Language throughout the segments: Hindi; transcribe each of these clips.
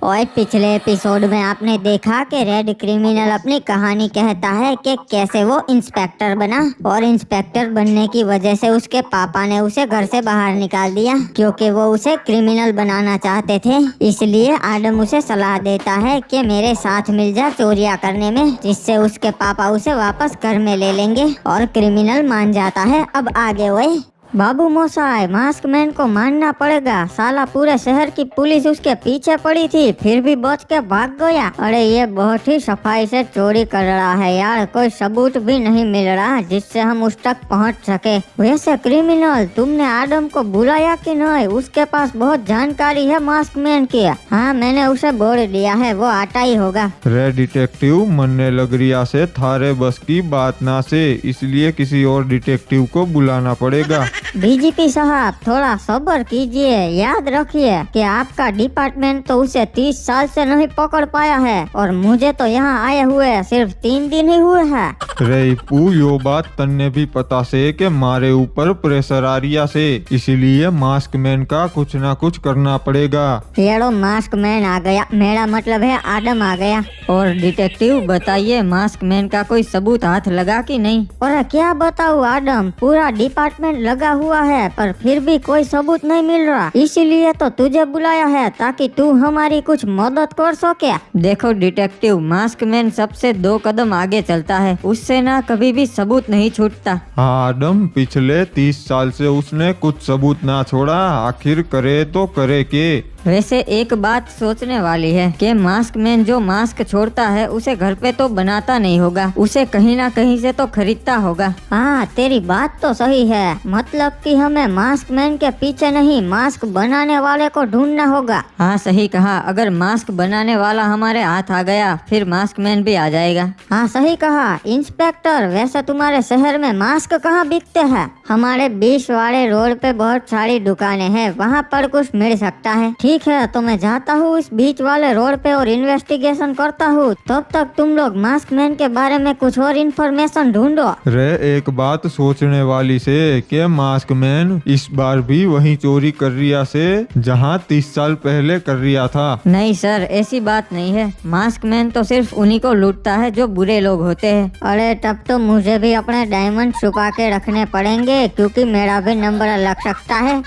और पिछले एपिसोड में आपने देखा कि रेड क्रिमिनल अपनी कहानी कहता है कि कैसे वो इंस्पेक्टर बना और इंस्पेक्टर बनने की वजह से उसके पापा ने उसे घर से बाहर निकाल दिया क्योंकि वो उसे क्रिमिनल बनाना चाहते थे। इसलिए आदम उसे सलाह देता है कि मेरे साथ मिल जा चोरियां करने में, जिससे उसके पापा उसे वापस घर में ले लेंगे और क्रिमिनल मान जाता है। अब आगे वही बाबू मोसाई मास्क मैन को मानना पड़ेगा। साला पूरे शहर की पुलिस उसके पीछे पड़ी थी फिर भी बच के भाग गया। अरे ये बहुत ही सफाई से चोरी कर रहा है यार, कोई सबूत भी नहीं मिल रहा जिससे हम उस तक पहुंच सके। वैसे क्रिमिनल तुमने आदम को बुलाया कि नहीं? उसके पास बहुत जानकारी है मास्क मैन की। हाँ मैंने उसे बोल दिया है, वो आता ही होगा। रे डिटेक्टिव मनने लग रिया से थारे बस की बात ना से, इसलिए किसी और डिटेक्टिव को बुलाना पड़ेगा। डीजीपी साहब थोड़ा सब्र कीजिए, याद रखिए कि आपका डिपार्टमेंट तो उसे 30 साल से नहीं पकड़ पाया है और मुझे तो यहाँ आए हुए सिर्फ 3 दिन ही हुए हैं। रे पू यो बात तन्ने भी पता से कि मारे ऊपर प्रेशर आ रिया से, इसीलिए मास्क मैन का कुछ ना कुछ करना पड़ेगा। येड़ो मास्क मैन आ गया, मेरा मतलब है आदम आ गया। और डिटेक्टिव बताइए मास्क मैन का कोई सबूत हाथ लगा कि नहीं? और क्या बताऊँ आदम, पूरा डिपार्टमेंट लगा हुआ है पर फिर भी कोई सबूत नहीं मिल रहा, इसीलिए तो तुझे बुलाया है ताकि तू हमारी कुछ मदद कर सके। देखो डिटेक्टिव, मास्क मैन सबसे 2 कदम आगे चलता है, उससे ना कभी भी सबूत नहीं छूटता। हाँ आदम, पिछले 30 साल से उसने कुछ सबूत ना छोड़ा, आखिर करे तो करे के। वैसे एक बात सोचने वाली है कि मास्क मैन जो मास्क छोड़ता है उसे घर पे तो बनाता नहीं होगा, उसे कहीं ना कहीं से तो खरीदता होगा। हाँ तेरी बात तो सही है, मतलब कि हमें मास्क मैन के पीछे नहीं मास्क बनाने वाले को ढूंढना होगा। हाँ सही कहा, अगर मास्क बनाने वाला हमारे हाथ आ गया फिर मास्क मैन भी आ जाएगा। हाँ सही कहा। इंस्पेक्टर वैसे तुम्हारे शहर में मास्क कहाँ बिकते हैं? हमारे 20 वाले रोड पे बहुत सारी दुकानें हैं, वहाँ पर कुछ मिल सकता है। ठीक है तो मैं जाता हूँ इस बीच वाले रोड पे और इन्वेस्टिगेशन करता हूँ, तब तक तुम लोग मास्क मैन के बारे में कुछ और इन्फॉर्मेशन ढूंढो। रे एक बात सोचने वाली से कि मास्क मैन इस बार भी वही चोरी कर रिया से जहाँ 30 साल पहले कर रिया था। नहीं सर, ऐसी बात नहीं है, मास्क मैन तो सिर्फ उन्हीं को लूटता है जो बुरे लोग होते हैं। अरे तब तो मुझे भी अपने डायमंड छुपा के रखने पड़ेंगे क्योंकि मेरा भी नंबर लग सकता है।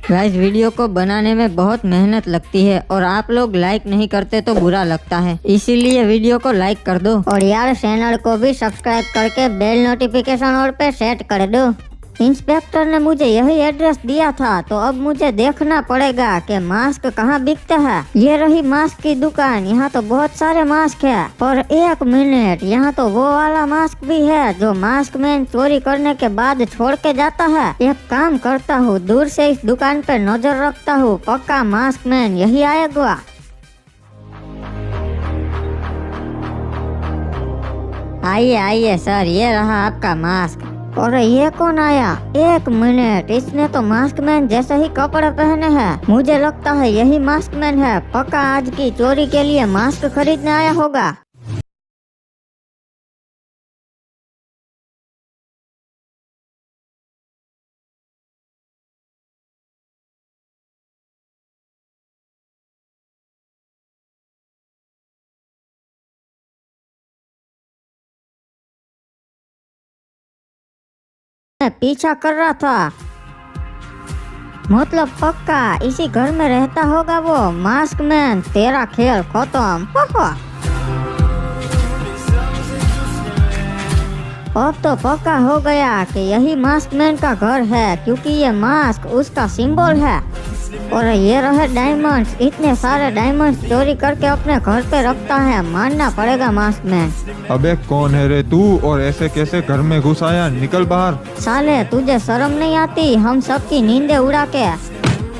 गाइस वीडियो को बनाने में बहुत मेहनत लगती है और आप लोग लाइक नहीं करते तो बुरा लगता है, इसीलिए वीडियो को लाइक कर दो और यार चैनल को भी सब्सक्राइब करके बेल नोटिफिकेशन और पे सेट कर दो। इंस्पेक्टर ने मुझे यही एड्रेस दिया था तो अब मुझे देखना पड़ेगा कि मास्क कहाँ बिकते हैं। ये रही मास्क की दुकान, यहाँ तो बहुत सारे मास्क है। पर एक मिनट, यहाँ तो वो वाला मास्क भी है जो मास्क मैन चोरी करने के बाद छोड़ के जाता है। एक काम करता हूँ, दूर से इस दुकान पे नजर रखता हूँ, पक्का मास्क मैन यही आएगा। आइए आइए सर, ये रहा आपका मास्क। और ये कौन आया? एक मिनट, इसने तो मास्क मैन जैसे ही कपड़े पहने हैं, मुझे लगता है यही मास्क मैन है। पक्का आज की चोरी के लिए मास्क खरीदने आया होगा। पीछा कर रहा था, मतलब पक्का इसी घर में रहता होगा वो मास्क मैन। तेरा खेल खत्म। अब तो पक्का हो गया कि यही मास्क मैन का घर है क्योंकि ये मास्क उसका सिंबल है। और ये रहे डायमंड्स, इतने सारे डायमंड्स चोरी करके अपने घर पे रखता है, मानना पड़ेगा मास्क मैन। अबे कौन है रे तू और ऐसे कैसे घर में घुस आया? निकल बाहर। साले तुझे शर्म नहीं आती? हम सबकी नींदें उड़ा के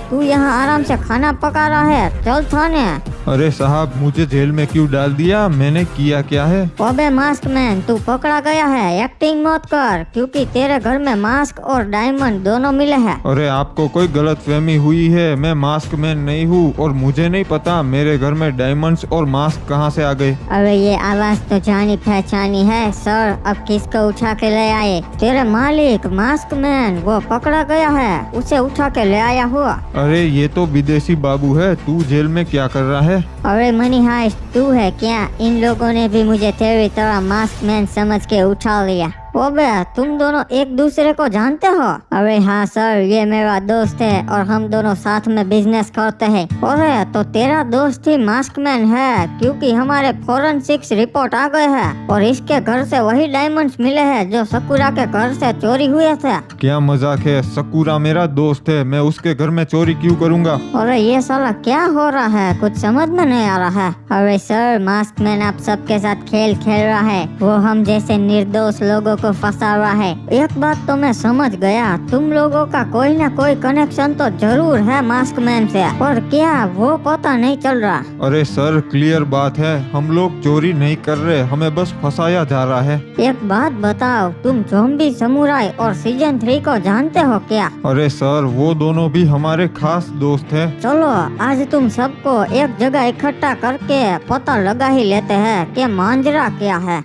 तू यहाँ आराम से खाना पका रहा है, चल थाने। अरे साहब, मुझे जेल में क्यों डाल दिया? मैंने किया क्या है? अबे मास्क मैन, तू पकड़ा गया है, एक्टिंग मत कर क्योंकि तेरे घर में मास्क और डायमंड दोनों मिले हैं। अरे आपको कोई गलतफहमी हुई है, मैं मास्क मैन नहीं हूँ और मुझे नहीं पता मेरे घर में डायमंड्स और मास्क कहाँ से आ गए। अरे ये आवाज तो जानी पहचानी है सर, अब किसको उठा के ले आए? तेरे मालिक मास्क मैन, वो पकड़ा गया है, उसे उठा के ले आया हुआ। अरे ये तो विदेशी बाबू है, तू जेल में क्या कर रहा है? है। अरे मनी हाइस्ट तू है क्या? इन लोगों ने भी मुझे तेरी तरह मास्क मैन समझ के उठा लिया। ओबे तुम दोनों एक दूसरे को जानते हो? अरे हाँ सर, ये मेरा दोस्त है और हम दोनों साथ में बिजनेस करते हैं। अरे तो तेरा दोस्त ही मास्क मैन है, क्योंकि हमारे फॉरेंसिक्स रिपोर्ट आ गए हैं और इसके घर से वही डायमंड्स मिले हैं जो सकुरा के घर से चोरी हुए थे। क्या मजाक है? सकुरा मेरा दोस्त है, मैं उसके घर में चोरी क्यों करूँगा? अरे ये साला क्या हो रहा है, कुछ समझ में नहीं आ रहा है। अरे सर, मास्क मैन आप सबके साथ खेल खेल रहा है, वो हम जैसे निर्दोष लोगों को फंसा रहा है। एक बात तो मैं समझ गया, तुम लोगों का कोई ना कोई कनेक्शन तो जरूर है मास्क मैन से, और क्या वो पता नहीं चल रहा। अरे सर, क्लियर बात है, हम लोग चोरी नहीं कर रहे, हमें बस फंसाया जा रहा है। एक बात बताओ, तुम ज़ॉम्बी समुराई और सीजन 3 को जानते हो क्या? अरे सर, वो दोनों भी हमारे खास दोस्त हैं। चलो आज तुम सबको एक जगह इकट्ठा करके पता लगा ही लेते हैं कि मांजरा क्या है।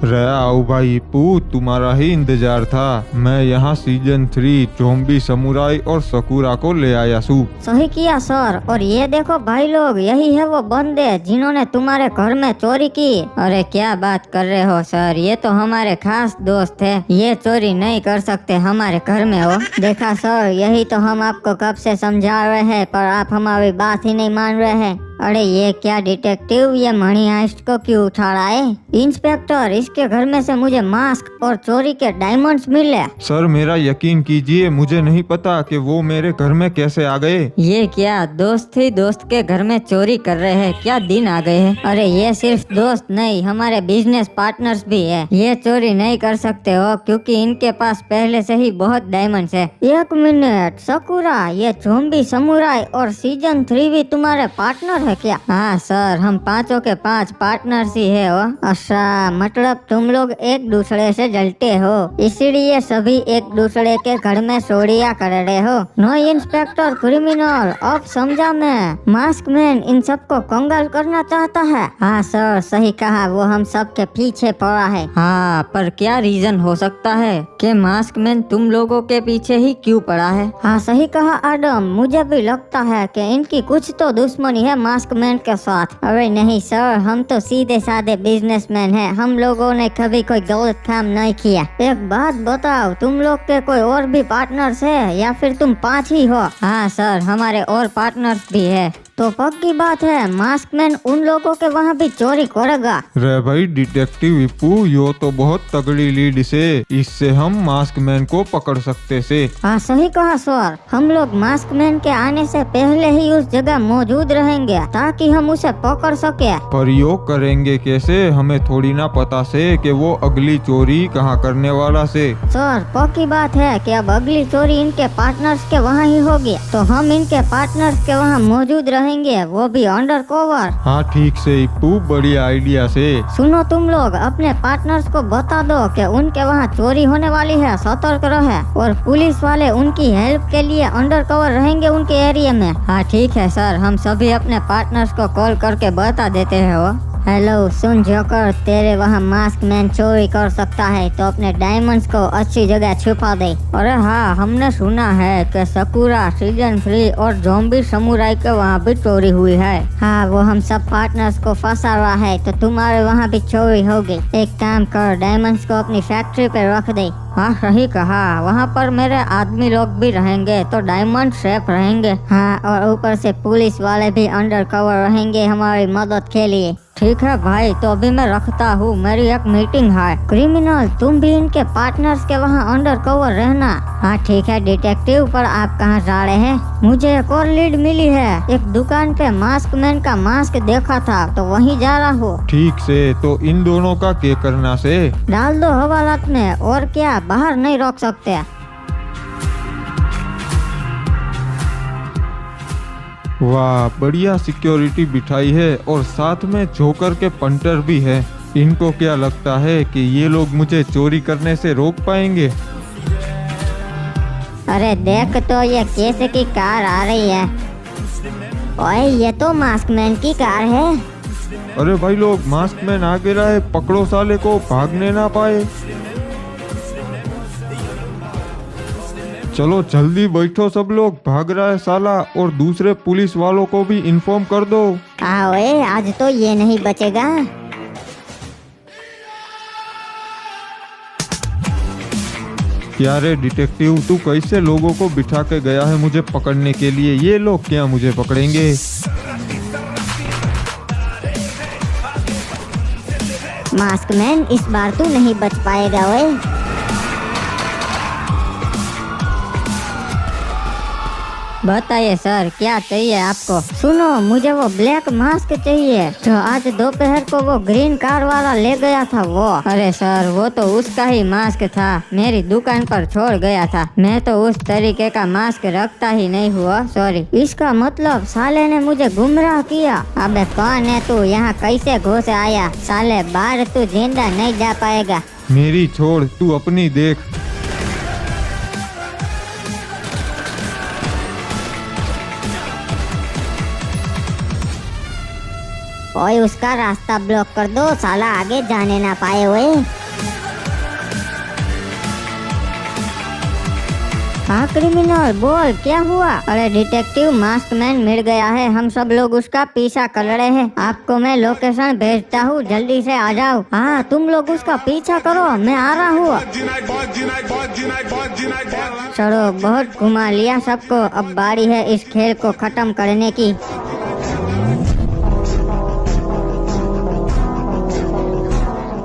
रे आओ भाई पू, तुम्हारा ही इंतजार था। मैं यहाँ सीजन 3 ज़ॉम्बी समुराई और सकुरा को ले आया सू। सही किया सर, और ये देखो भाई लोग, यही है वो बंदे जिन्होंने तुम्हारे घर में चोरी की। अरे क्या बात कर रहे हो सर, ये तो हमारे खास दोस्त है, ये चोरी नहीं कर सकते हमारे घर में हो। देखा सर, यही तो हम आपको कब से समझा रहे हैं, पर आप हमारी बात ही नहीं मान रहे हैं। अरे ये क्या डिटेक्टिव, ये मनी हाइस्ट को क्यों उठा रहा है? इंस्पेक्टर, इसके घर में से मुझे मास्क और चोरी के डायमंड्स मिले। सर मेरा यकीन कीजिए, मुझे नहीं पता कि वो मेरे घर में कैसे आ गए। ये क्या दोस्त ही दोस्त के घर में चोरी कर रहे हैं, क्या दिन आ गए हैं। अरे ये सिर्फ दोस्त नहीं, हमारे बिजनेस पार्टनर्स भी है। ये चोरी नहीं कर सकते हो क्योंकि इनके पास पहले से ही बहुत डायमंड्स है। एक मिनट सकुरा, ये ज़ॉम्बी समुराई और सीजन 3 भी तुम्हारे पार्टनर है क्या? हाँ सर, हम पांचों के 5 पार्टनर्स ही है हो। अच्छा, मतलब तुम लोग एक दूसरे से जलते हो, इसीलिए सभी एक दूसरे के घर में चोरियां कर रहे हो। नो इंस्पेक्टर क्रिमिनल, अब समझा मैं, मास्क मैन इन सबको कंगाल करना चाहता है। हाँ सर, सही कहा, वो हम सब के पीछे पड़ा है। हाँ, पर क्या रीजन हो सकता है कि मास्क मैन तुम लोगों के पीछे ही क्यों पड़ा है? हाँ सही कहा आदम, मुझे भी लगता है कि इनकी कुछ तो दुश्मनी है मास्क मैन के साथ। अरे नहीं सर, हम तो सीधे साधे बिजनेसमैन हैं, हम लोगों ने कभी कोई गलत काम नहीं किया। एक बात बताओ, तुम लोग के कोई और भी पार्टनर्स है या फिर तुम 5 ही हो? हाँ सर, हमारे और पार्टनर्स भी है। तो पक्की बात है, मास्क मैन उन लोगों के वहाँ भी चोरी करेगा। रे भाई डिटेक्टिव विप्पू, यो तो बहुत तगड़ी लीड से, इससे हम मास्क मैन को पकड़ सकते से। हाँ सही कहा सर, हम लोग मास्क मैन के आने से पहले ही उस जगह मौजूद रहेंगे ताकि हम उसे पकड़ सके। पर यो करेंगे कैसे? हमें थोड़ी ना पता से कि वो अगली चोरी कहाँ करने वाला से। सर पक्की बात है कि अब अगली चोरी इनके पार्टनर्स के वहाँ ही होगी, तो हम इनके पार्टनर्स के वहाँ मौजूद रहेंगे, वो भी अंडर कवर। हाँ ठीक से इप्पू, बढ़िया आइडिया से। सुनो तुम लोग, अपने पार्टनर्स को बता दो कि उनके वहाँ चोरी होने वाली है, सतर्क रहे, और पुलिस वाले उनकी हेल्प के लिए अंडर कवर रहेंगे उनके एरिया में। हाँ ठीक है सर, हम सभी अपने पार्टनर्स को कॉल करके बता देते हैं। वो हेलो सुन जोकर, तेरे वहाँ मास्क मैन चोरी कर सकता है तो अपने डायमंड्स को अच्छी जगह छुपा दे। अरे हाँ, हमने सुना है कि सकुरा सीजन 3 और ज़ॉम्बी समुराई के वहाँ भी चोरी हुई है। हाँ, वो हम सब पार्टनर्स को फंसा रहा है, तो तुम्हारे वहाँ भी चोरी होगी। एक काम कर, डायमंड्स को अपनी फैक्ट्री पे रख दे। हाँ सही कहा, वहाँ पर मेरे आदमी लोग भी रहेंगे तो डायमंड सेफ रहेंगे। हाँ, और ऊपर से पुलिस वाले भी अंडर कवर रहेंगे हमारी मदद के लिए। ठीक है भाई, तो अभी मैं रखता हूँ, मेरी एक मीटिंग है। क्रिमिनल, तुम भी इनके पार्टनर्स के वहाँ अंडर कवर रहना। हाँ ठीक है डिटेक्टिव, पर आप कहाँ जा रहे हैं? मुझे एक और लीड मिली है, एक दुकान पे मास्क मैन का मास्क देखा था तो वहीं जा रहा हूँ। ठीक से, तो इन दोनों का क्या करना से? डाल दो हवालात में, और क्या, बाहर नहीं रोक सकते। वाह, बढ़िया सिक्योरिटी बिठाई है और साथ में जोकर के पंटर भी है। इनको क्या लगता है कि ये लोग मुझे चोरी करने से रोक पाएंगे? अरे देख तो, ये कैसे की कार आ रही है। ओए, ये तो मास्क मैन की कार है। अरे भाई लोग, मास्क मैन आ गिरा है, पकड़ो साले को, भागने ना पाए। चलो जल्दी बैठो सब लोग, भाग रहा है साला, और दूसरे पुलिस वालों को भी इन्फॉर्म कर दो। आओ आज तो ये नहीं बचेगा। क्या रे डिटेक्टिव, तू कैसे लोगों को बिठा के गया है मुझे पकड़ने के लिए? ये लोग क्या मुझे पकड़ेंगे? मास्क मैन, इस बार तू नहीं बच पाएगा ओए। बताइए सर, क्या चाहिए आपको? सुनो, मुझे वो ब्लैक मास्क चाहिए जो आज दोपहर को वो ग्रीन कार वाला ले गया था वो। अरे सर, वो तो उसका ही मास्क था, मेरी दुकान पर छोड़ गया था। मैं तो उस तरीके का मास्क रखता ही नहीं हुआ, सॉरी। इसका मतलब साले ने मुझे गुमराह किया। अबे कौन है तू? यहाँ कैसे घुस आया? साले बाहर तू जिंदा नहीं जा पाएगा। मेरी छोड़, तू अपनी देख। ओए उसका रास्ता ब्लॉक कर दो, साला आगे जाने ना पाए। ओए हाँ क्रिमिनल, बोल क्या हुआ? अरे डिटेक्टिव, मास्क मैन मिल गया है, हम सब लोग उसका पीछा कर रहे हैं। आपको मैं लोकेशन भेजता हूँ, जल्दी से आ जाओ। हाँ तुम लोग उसका पीछा करो, मैं आ रहा हूँ। चलो, बहुत घुमा लिया सबको, अब बारी है इस खेल को खत्म करने की।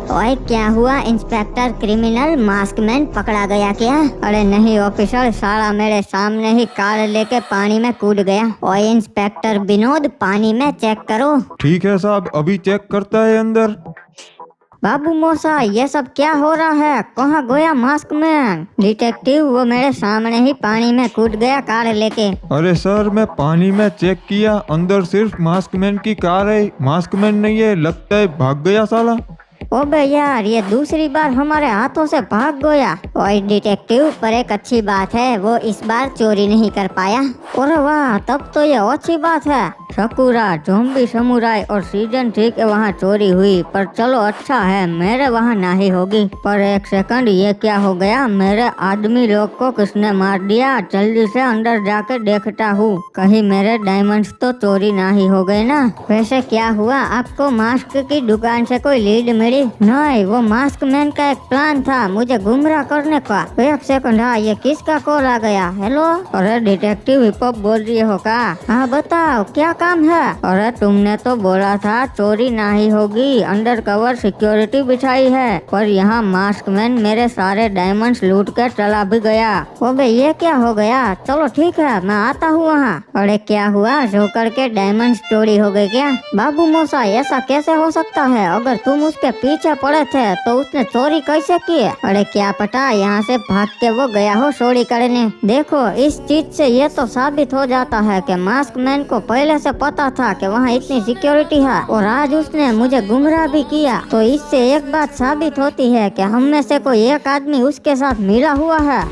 ओए क्या हुआ इंस्पेक्टर क्रिमिनल, मास्क मैन पकड़ा गया क्या? अरे नहीं ऑफिसर, साला मेरे सामने ही कार लेके पानी में कूद गया। ओए इंस्पेक्टर विनोद, पानी में चेक करो। ठीक है साहब, अभी चेक करता है अंदर। बाबू मोसा, ये सब क्या हो रहा है? कहाँ गया मास्क मैन? डिटेक्टिव, वो मेरे सामने ही पानी में कूद गया कार लेके। अरे सर, मैं पानी में चेक किया, अंदर सिर्फ मास्क मैन की कार है, मास्क मैन नहीं है। लगता है भाग गया साला। ओबे यार, ये दूसरी बार हमारे हाथों से भाग गया। ओए डिटेक्टिव, पर एक अच्छी बात है, वो इस बार चोरी नहीं कर पाया। अरे वाह, तब तो ये अच्छी बात है। शकुरा, ज़ॉम्बी समुराई और सीजन 3 के वहाँ चोरी हुई, पर चलो अच्छा है मेरे वहाँ नहीं होगी। पर एक सेकंड, ये क्या हो गया? मेरे आदमी लोग को किसने मार दिया? जल्दी से अंदर जाके देखता हूँ, कहीं मेरे डायमंड्स तो चोरी नहीं हो गए ना। वैसे क्या हुआ? आपको मास्क की दुकान से कोई लीड मिली? नहीं, वो मास्क मैन का एक प्लान था मुझे गुमराह करने का। एक सेकंड, हाँ ये किसका कॉल आ गया? हेलो। अरे डिटेक्टिव हिप हॉप बोल रही हो का? हाँ बताओ, क्या काम है? अरे तुमने तो बोला था चोरी नहीं होगी, अंडर कवर सिक्योरिटी बिछाई है, पर यहाँ मास्क मैन मेरे सारे डायमंड्स लूट कर चला भी गया। ओबे ये क्या हो गया? चलो ठीक है, मैं आता हूँ वहाँ। अरे क्या हुआ? जोकर के डायमंड्स चोरी हो गए क्या? बाबू मोसा, ऐसा कैसे हो सकता है? अगर तुम उसके पीछे पड़े थे तो उसने चोरी कैसे की? अरे क्या पता, यहाँ से भाग के वो गया हो चोरी करने। देखो, इस चीज से ये तो साबित हो जाता है कि मास्क मैन को पहले से पता था कि वहाँ इतनी सिक्योरिटी है, और आज उसने मुझे गुमराह भी किया। तो इससे एक बात साबित होती है कि हम में से कोई एक आदमी उसके साथ मिला हुआ है।